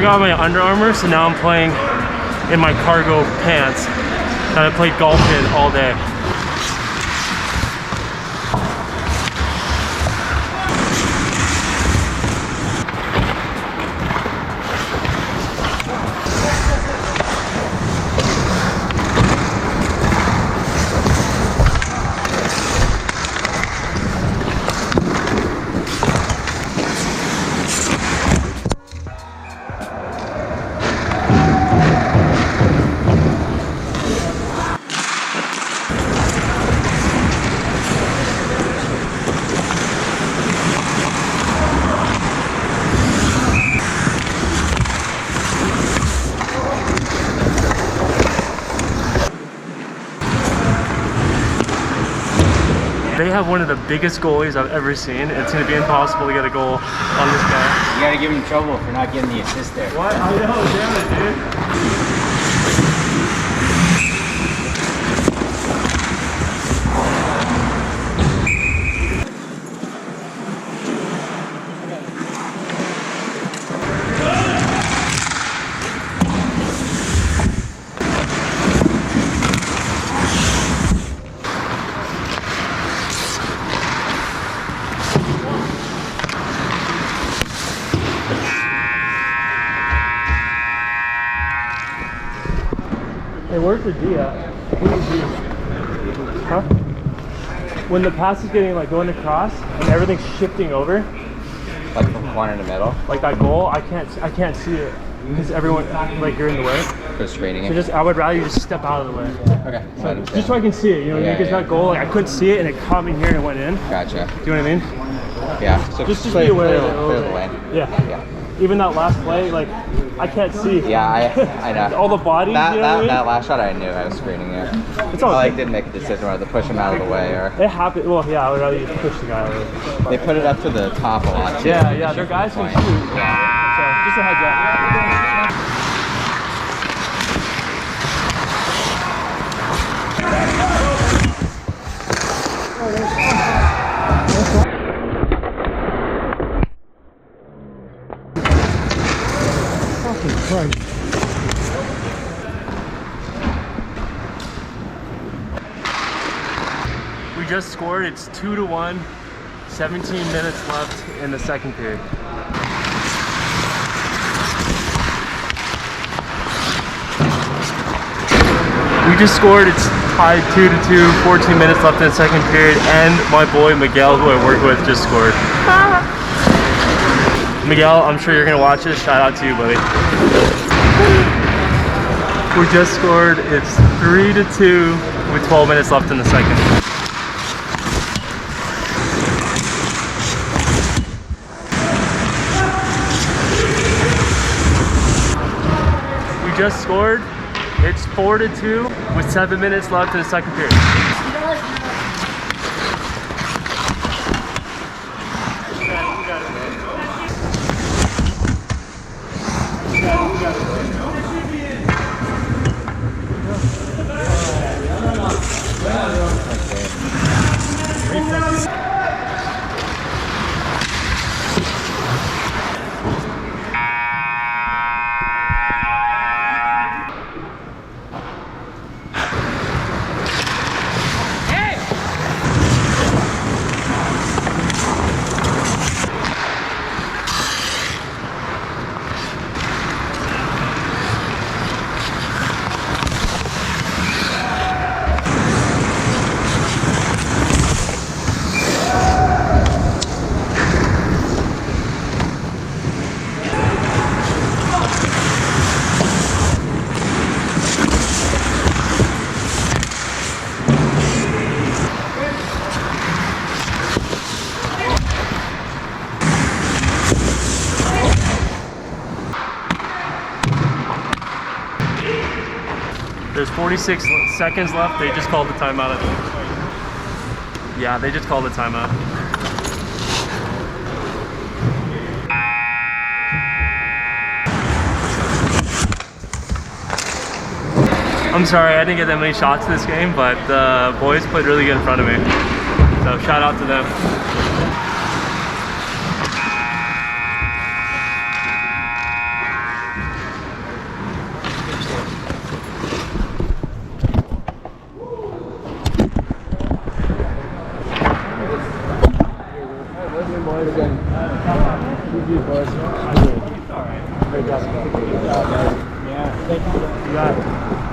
forgot my Under Armour, so now I'm playing in my cargo pants that I played golf in all day. They have one of the biggest goalies I've ever seen. It's going to be impossible to get a goal on this guy. You got to give him trouble for not getting the assist there. What? I know, damn it, dude. Hey, where's the D at? Where's the D? Huh? When the pass is getting like going across and everything's shifting over, Like from corner to middle? like that goal, I can't see it because everyone like you're in the way. Frustrating. So I would rather you just step out of the way. Okay. So just so I can see it, you know, because that goal, like I couldn't see it and it caught me here and it went in. Gotcha. Do you know what I mean? Yeah. So Just be aware of it. Clear the lane. Yeah. Yeah. Even that last play, like I can't see. Yeah, I know. All the bodies. That, you know what I mean? that last shot I knew I was screening it. It's all I good. didn't make a decision whether to push him out of the way or... It happened. Well, yeah, I would rather you push the guy over. They put it up to the top a lot too. Yeah, their guys can shoot. Yeah. So just a heads up. Fucking Christ. We just scored. It's 2-1. 17 minutes left in the second period. We just scored. It's tied 2-2. 14 minutes left in the second period, and my boy Miguel, who I work with, just scored. Miguel, I'm sure you're gonna watch this. Shout out to you, buddy. We just scored. It's 3-2 with 12 minutes left in the second. We just scored. It's 4-2 with 7 minutes left in the second period. There's 46 seconds left. They just called the timeout. Yeah, they just called the timeout. I'm sorry, I didn't get that many shots this game, but the boys played really good in front of me. So shout out to them. Great job. Yeah, thank you. You got it.